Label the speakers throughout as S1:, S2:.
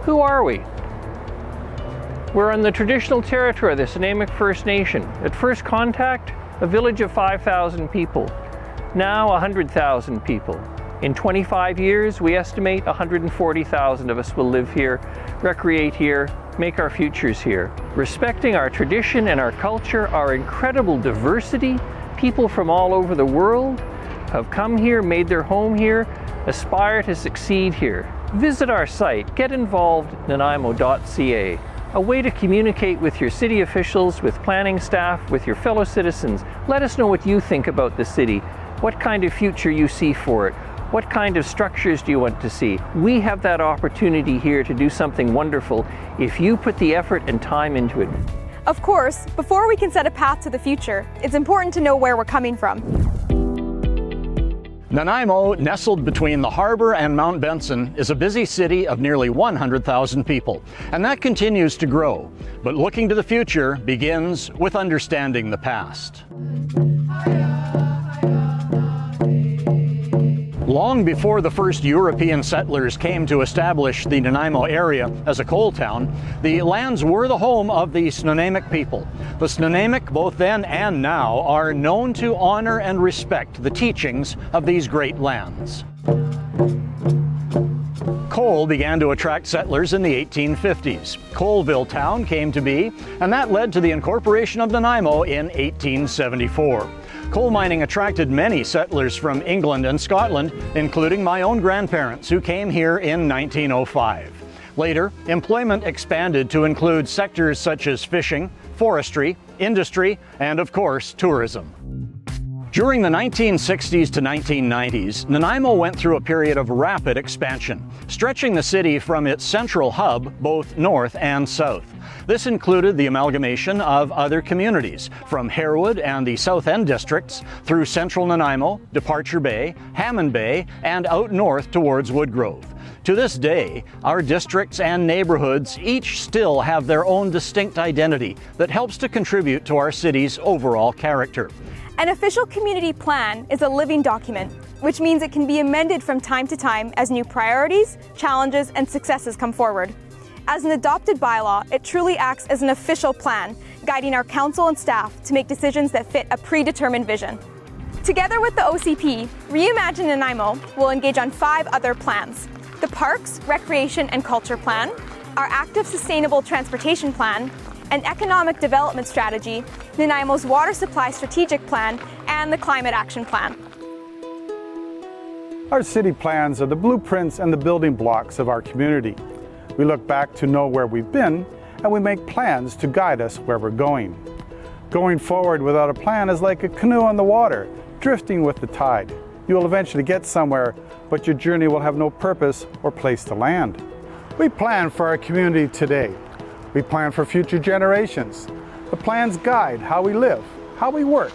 S1: Who are we? We're on the traditional territory of the Nanaimo First Nation. At first contact, a village of 5,000 people. Now 100,000 people. In 25 years, we estimate 140,000 of us will live here, recreate here, make our futures here. Respecting our tradition and our culture, our incredible diversity, people from all over the world have come here, made their home here, aspire to succeed here. Visit our site, getinvolvednanaimo.ca, a way to communicate with your city officials, with planning staff, with your fellow citizens. Let us know what you think about the city, what kind of future you see for it. What kind of structures do you want to see? We have that opportunity here to do something wonderful if you put the effort and time into it.
S2: Of course, before we can set a path to the future, it's important to know where we're coming from.
S3: Nanaimo, nestled between the harbor and Mount Benson, is a busy city of nearly 100,000 people, and that continues to grow. But looking to the future begins with understanding the past. Long before the first European settlers came to establish the Nanaimo area as a coal town, the lands were the home of the Snuneymuxw people. The Snuneymuxw, both then and now, are known to honor and respect the teachings of these great lands. Coal began to attract settlers in the 1850s. Coalville Town came to be, and that led to the incorporation of Nanaimo in 1874. Coal mining attracted many settlers from England and Scotland, including my own grandparents, who came here in 1905. Later, employment expanded to include sectors such as fishing, forestry, industry, and of course, tourism. During the 1960s to 1990s, Nanaimo went through a period of rapid expansion, stretching the city from its central hub both north and south. This included the amalgamation of other communities, from Harewood and the South End districts through central Nanaimo, Departure Bay, Hammond Bay, and out north towards Woodgrove. To this day, our districts and neighborhoods each still have their own distinct identity that helps to contribute to our city's overall character.
S2: An official community plan is a living document, which means it can be amended from time to time as new priorities, challenges, and successes come forward. As an adopted bylaw, it truly acts as an official plan, guiding our council and staff to make decisions that fit a predetermined vision. Together with the OCP, ReIMAGINE Nanaimo will engage on 5 other plans: the Parks, Recreation and Culture Plan, our Active Sustainable Transportation Plan, an Economic Development Strategy, Nanaimo's Water Supply Strategic Plan, and the Climate Action Plan.
S4: Our city plans are the blueprints and the building blocks of our community. We look back to know where we've been, and we make plans to guide us where we're going. Going forward without a plan is like a canoe on the water, drifting with the tide. You will eventually get somewhere, but your journey will have no purpose or place to land. We plan for our community today. We plan for future generations. The plans guide how we live, how we work,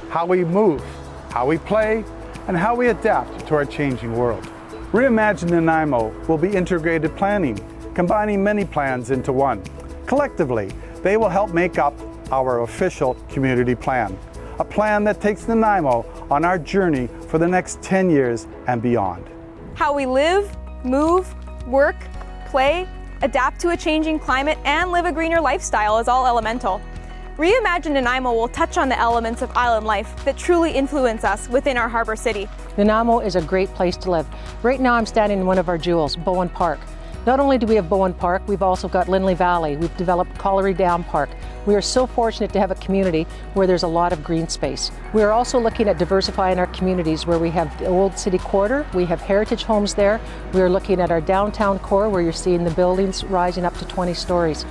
S4: how we move, how we play, and how we adapt to our changing world. ReIMAGINE Nanaimo will be integrated planning, combining many plans into one. Collectively, they will help make up our official community plan, a plan that takes Nanaimo on our journey for the next 10 years and beyond.
S2: How we live, move, work, play, adapt to a changing climate, and live a greener lifestyle is all elemental. ReIMAGINE Nanaimo will touch on the elements of island life that truly influence us within our harbor city.
S5: Nanaimo is a great place to live. Right now I'm standing in one of our jewels, Bowen Park. Not only do we have Bowen Park, we've also got Lindley Valley. We've developed Colliery Dam Park. We are so fortunate to have a community where there's a lot of green space. We are also looking at diversifying our communities where we have the old city quarter, we have heritage homes there. We are looking at our downtown core where you're seeing the buildings rising up to 20 stories.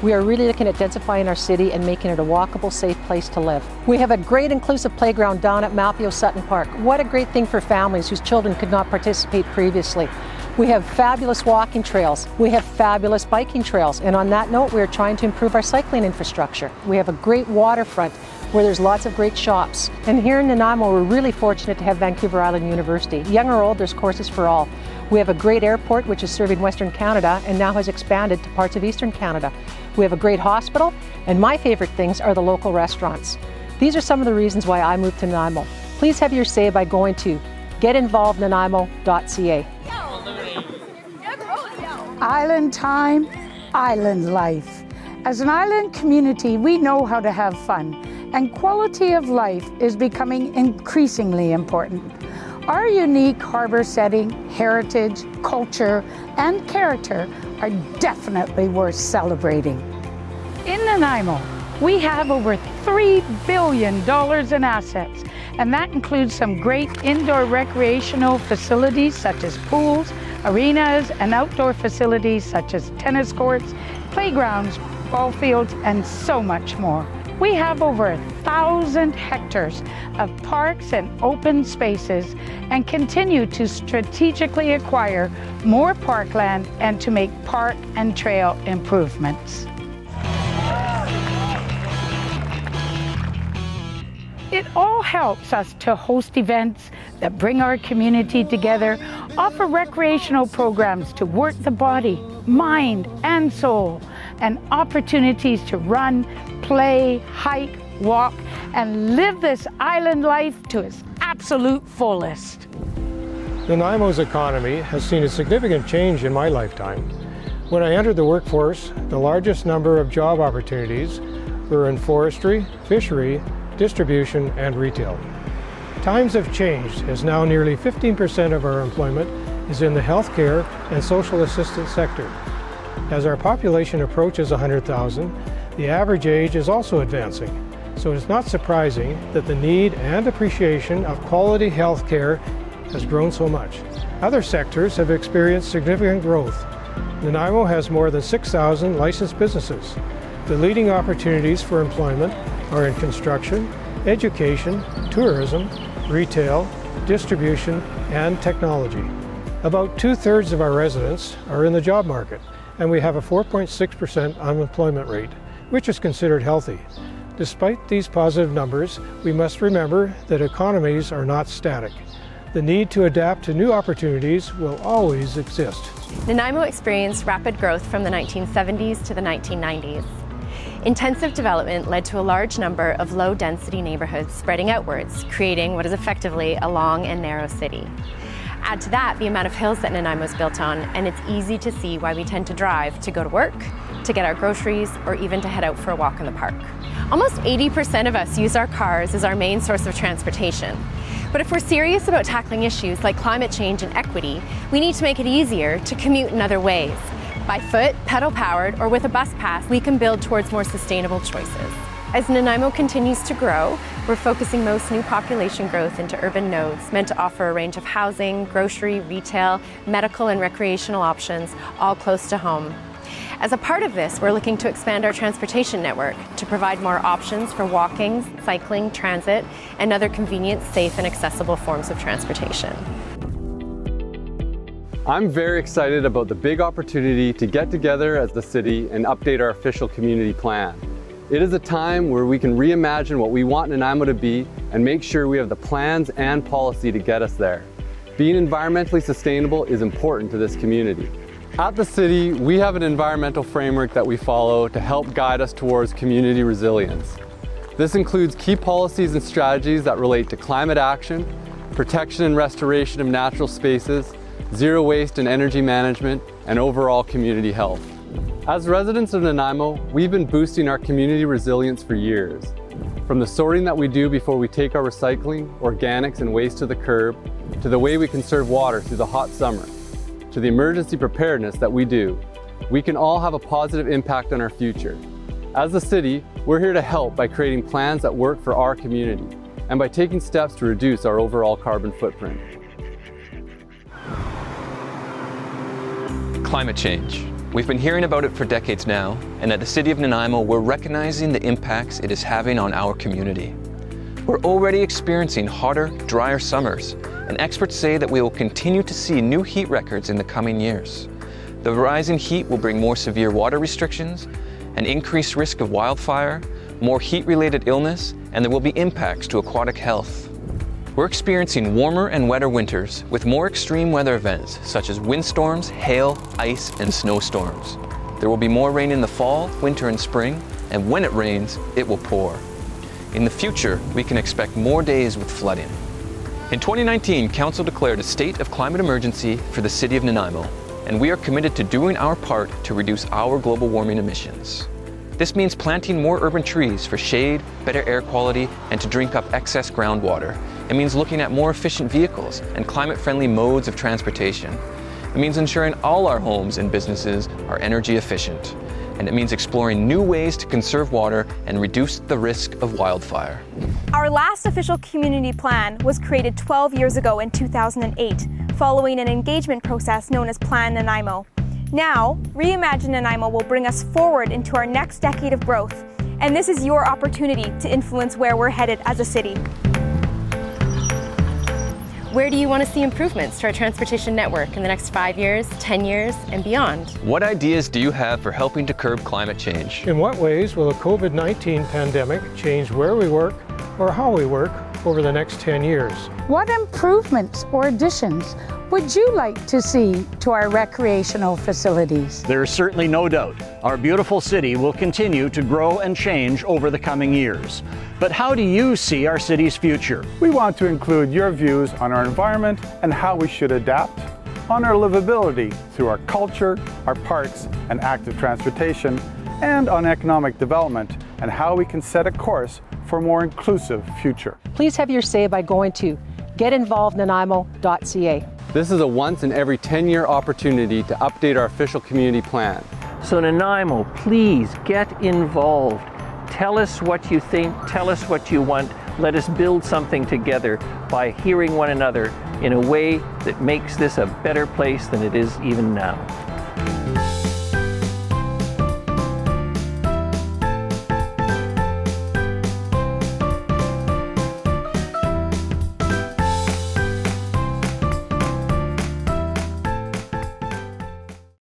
S5: We are really looking at densifying our city and making it a walkable, safe place to live. We have a great inclusive playground down at Malpio Sutton Park. What a great thing for families whose children could not participate previously. We have fabulous walking trails. We have fabulous biking trails. And on that note, we are trying to improve our cycling infrastructure. We have a great waterfront where there's lots of great shops. And here in Nanaimo, we're really fortunate to have Vancouver Island University. Young or old, there's courses for all. We have a great airport, which is serving Western Canada and now has expanded to parts of Eastern Canada. We have a great hospital, and my favorite things are the local restaurants. These are some of the reasons why I moved to Nanaimo. Please have your say by going to getinvolvednanaimo.ca.
S6: Island time, island life. As an island community, we know how to have fun, and quality of life is becoming increasingly important. Our unique harbor setting, heritage, culture, and character are definitely worth celebrating. In Nanaimo, we have over $3 billion in assets, and that includes some great indoor recreational facilities such as pools, arenas, and outdoor facilities such as tennis courts, playgrounds, ball fields, and so much more. We have over 1,000 hectares of parks and open spaces and continue to strategically acquire more parkland and to make park and trail improvements. It all helps us to host events that bring our community together, offer recreational programs to work the body, mind, and soul, and opportunities to run, play, hike, walk, and live this island life to its absolute fullest.
S7: Nanaimo's economy has seen a significant change in my lifetime. When I entered the workforce, the largest number of job opportunities were in forestry, fishery, distribution, and retail. Times have changed, as now nearly 15% of our employment is in the healthcare and social assistance sector. As our population approaches 100,000, the average age is also advancing, so it's not surprising that the need and appreciation of quality healthcare has grown so much. Other sectors have experienced significant growth. Nanaimo has more than 6,000 licensed businesses. The leading opportunities for employment are in construction, education, tourism, retail, distribution, and technology. About 2/3 of our residents are in the job market, and we have a 4.6% unemployment rate, which is considered healthy. Despite these positive numbers, we must remember that economies are not static. The need to adapt to new opportunities will always exist.
S8: Nanaimo experienced rapid growth from the 1970s to the 1990s. Intensive development led to a large number of low-density neighborhoods spreading outwards, creating what is effectively a long and narrow city. Add to that the amount of hills that Nanaimo is built on, and it's easy to see why we tend to drive to go to work, to get our groceries, or even to head out for a walk in the park. Almost 80% of us use our cars as our main source of transportation. But if we're serious about tackling issues like climate change and equity, we need to make it easier to commute in other ways. By foot, pedal-powered, or with a bus pass, we can build towards more sustainable choices. As Nanaimo continues to grow, we're focusing most new population growth into urban nodes meant to offer a range of housing, grocery, retail, medical, and recreational options, all close to home. As a part of this, we're looking to expand our transportation network to provide more options for walking, cycling, transit, and other convenient, safe, and accessible forms of transportation.
S9: I'm very excited about the big opportunity to get together as the city and update our official community plan. It is a time where we can reimagine what we want Nanaimo to be and make sure we have the plans and policy to get us there. Being environmentally sustainable is important to this community. At the city, we have an environmental framework that we follow to help guide us towards community resilience. This includes key policies and strategies that relate to climate action, protection and restoration of natural spaces, zero waste and energy management, and overall community health. As residents of Nanaimo, we've been boosting our community resilience for years. From the sorting that we do before we take our recycling, organics, and waste to the curb, to the way we conserve water through the hot summer, to the emergency preparedness that we do, we can all have a positive impact on our future. As a city, we're here to help by creating plans that work for our community and by taking steps to reduce our overall carbon footprint.
S10: Climate change. We've been hearing about it for decades now, and at the City of Nanaimo, we're recognizing the impacts it is having on our community. We're already experiencing hotter, drier summers, and experts say that we will continue to see new heat records in the coming years. The rising heat will bring more severe water restrictions, an increased risk of wildfire, more heat-related illness, and there will be impacts to aquatic health. We're experiencing warmer and wetter winters with more extreme weather events such as windstorms, hail, ice, and snowstorms. There will be more rain in the fall, winter, and spring, and when it rains, it will pour. In the future, we can expect more days with flooding. In 2019, Council declared a state of climate emergency for the City of Nanaimo. and we are committed to doing our part to reduce our global warming emissions. This means planting more urban trees for shade, better air quality, and to drink up excess groundwater. It means looking at more efficient vehicles and climate-friendly modes of transportation. It means ensuring all our homes and businesses are energy efficient. And it means exploring new ways to conserve water and reduce the risk of wildfire.
S2: Our last official community plan was created 12 years ago in 2008, following an engagement process known as Plan Nanaimo. Now, ReIMAGINE Nanaimo will bring us forward into our next decade of growth, and this is your opportunity to influence where we're headed as a city.
S8: Where do you want to see improvements to our transportation network in the next 5 years, 10 years, and beyond?
S10: What ideas do you have for helping to curb climate change?
S7: In what ways will the COVID-19 pandemic change where we work or how we work over the next 10 years?
S6: What improvements or additions would you like to see to our recreational facilities?
S3: There is certainly no doubt our beautiful city will continue to grow and change over the coming years. But how do you see our city's future?
S4: We want to include your views on our environment and how we should adapt, on our livability through our culture, our parks, and active transportation, and on economic development and how we can set a course for a more inclusive future.
S5: Please have your say by going to getinvolvednanaimo.ca.
S9: This is a once in every 10-year opportunity to update our official community plan.
S1: So Nanaimo, please get involved. Tell us what you think, tell us what you want. Let us build something together by hearing one another in a way that makes this a better place than it is even now.